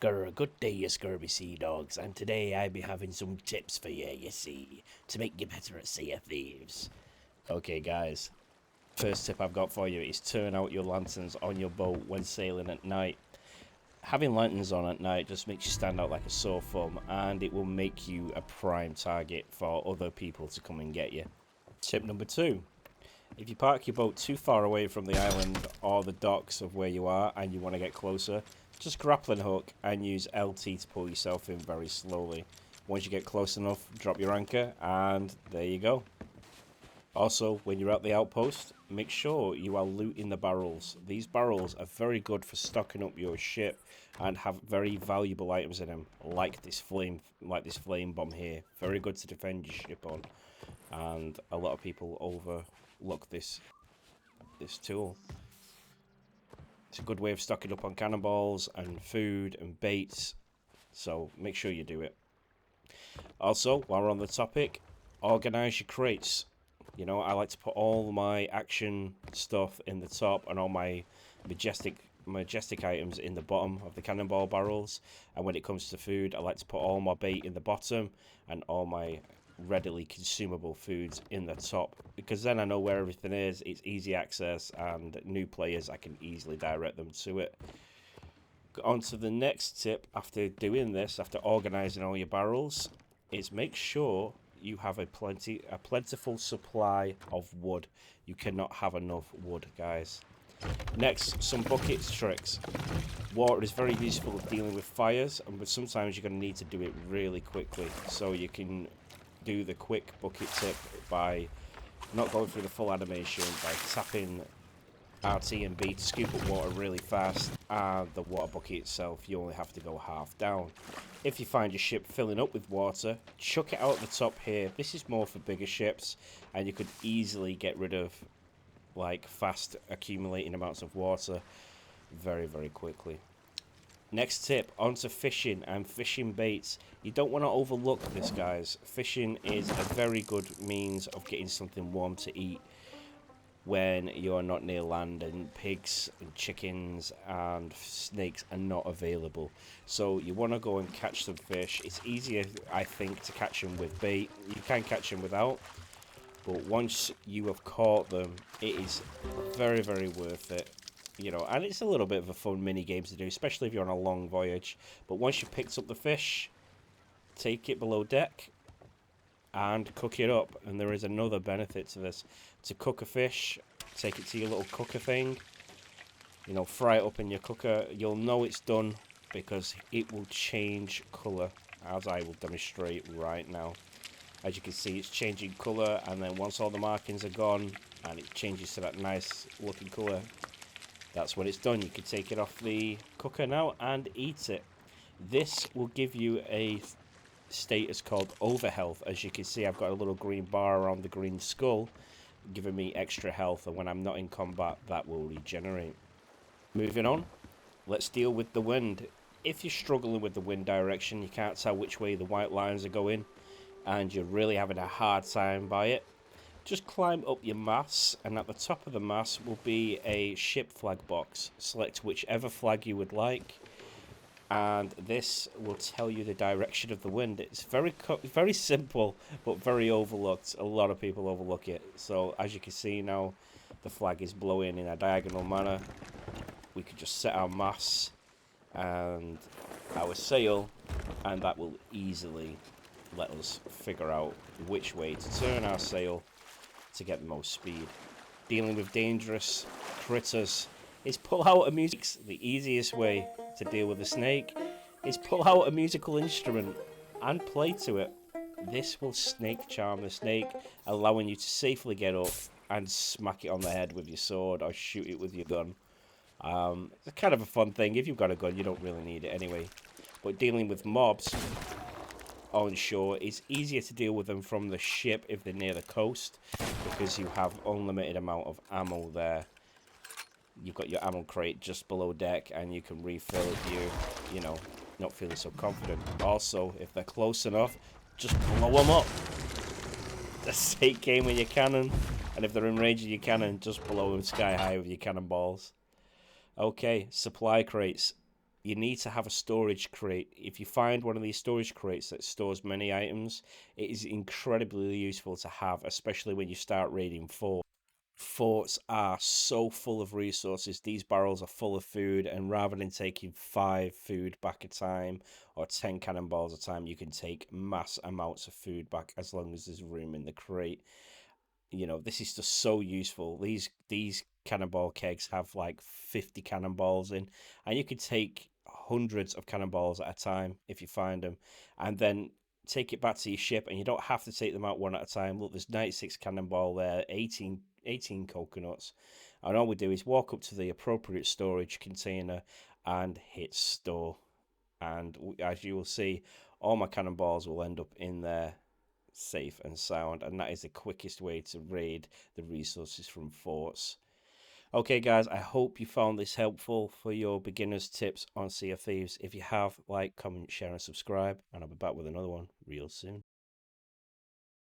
Good day, you scurvy sea dogs, and today I be having some tips for you see, to make you better at Sea of Thieves. Okay, guys, first tip I've got for you is turn out your lanterns on your boat when sailing at night. Having lanterns on at night just makes you stand out like a sore thumb, and it will make you a prime target for other people to come and get you. Tip number 2. If you park your boat too far away from the island or the docks of where you are and you want to get closer, just grappling hook and use LT to pull yourself in very slowly. Once you get close enough, drop your anchor and there you go. Also, when you're at the outpost, make sure you are looting the barrels. These barrels are very good for stocking up your ship and have very valuable items in them, like this flame bomb here. Very good to defend your ship on, and a lot of people overlook this tool. It's a good way of stocking up on cannonballs and food and baits, so make sure you do it. Also, while we're on the topic, organize your crates. You know, I like to put all my action stuff in the top and all my majestic items in the bottom of the cannonball barrels. And when it comes to food, I like to put all my bait in the bottom and all my readily consumable foods in the top, because then I know where everything is. It's easy access, and new players, I can easily direct them to it. On to the next tip after doing this, after organizing all your barrels, is make sure you have a plentiful supply of wood. You cannot have enough wood, guys. Next, some buckets tricks. Water is very useful at dealing with fires, but sometimes you're going to need to do it really quickly. So you can do the quick bucket tip by not going through the full animation, by tapping RT and B to scoop up water really fast, and the water bucket itself, you only have to go half down. If you find your ship filling up with water, chuck it out the top here. This is more for bigger ships, and you could easily get rid of like fast accumulating amounts of water very, very quickly. Next tip, onto fishing and fishing baits. You don't want to overlook this, guys. Fishing is a very good means of getting something warm to eat when you're not near land, and pigs and chickens and snakes are not available. So you want to go and catch some fish. It's easier, I think, to catch them with bait. You can catch them without, but once you have caught them, it is very, very worth it. You know, and it's a little bit of a fun mini game to do, especially if you're on a long voyage. But once you've picked up the fish, take it below deck and cook it up. And there is another benefit to this. To cook a fish, take it to your little cooker thing, you know, fry it up in your cooker. You'll know it's done because it will change colour, as I will demonstrate right now. As you can see, it's changing colour, and then once all the markings are gone and it changes to that nice looking colour, that's when it's done. You can take it off the cooker now and eat it. This will give you a status called Overhealth. As you can see, I've got a little green bar around the green skull, giving me extra health, and when I'm not in combat, that will regenerate. Moving on, let's deal with the wind. If you're struggling with the wind direction, you can't tell which way the white lines are going, and you're really having a hard time by it, just climb up your mast, and at the top of the mast will be a ship flag box. Select whichever flag you would like, and this will tell you the direction of the wind. It's very simple, but very overlooked. A lot of people overlook it. So as you can see now, the flag is blowing in a diagonal manner. We could just set our masts and our sail, and that will easily let us figure out which way to turn our sail to get the most speed. Dealing with dangerous critters is pull out a music. The easiest way to deal with a snake is pull out a musical instrument and play to it. This will snake charm the snake, allowing you to safely get up and smack it on the head with your sword or shoot it with your gun. It's kind of a fun thing. If you've got a gun, you don't really need it anyway. But dealing with mobs on shore, it's easier to deal with them from the ship if they're near the coast, because you have unlimited amount of ammo there. You've got your ammo crate just below deck, and you can refill if you know, not feeling so confident. Also, if they're close enough, just blow them up. Just take aim with your cannon, and if they're in range of your cannon, just blow them sky high with your cannonballs. Okay, supply crates. you need to have a storage crate. If you find one of these storage crates that stores many items, it is incredibly useful to have, especially when you start raiding forts. Forts are so full of resources. These barrels are full of food, and rather than taking 5 food back a time or 10 cannonballs a time, you can take mass amounts of food back as long as there's room in the crate. This is just so useful. These cannonball kegs have like 50 cannonballs in, and you can take hundreds of cannonballs at a time if you find them, and then take it back to your ship, and you don't have to take them out one at a time. Look, there's 96 cannonball there, 18 coconuts, and all we do is walk up to the appropriate storage container and hit store, and as you will see, all my cannonballs will end up in there safe and sound, and that is the quickest way to raid the resources from forts. Okay, guys, I hope you found this helpful for your beginners tips on Sea of Thieves. If you have, like, comment, share, and subscribe, and I'll be back with another one real soon.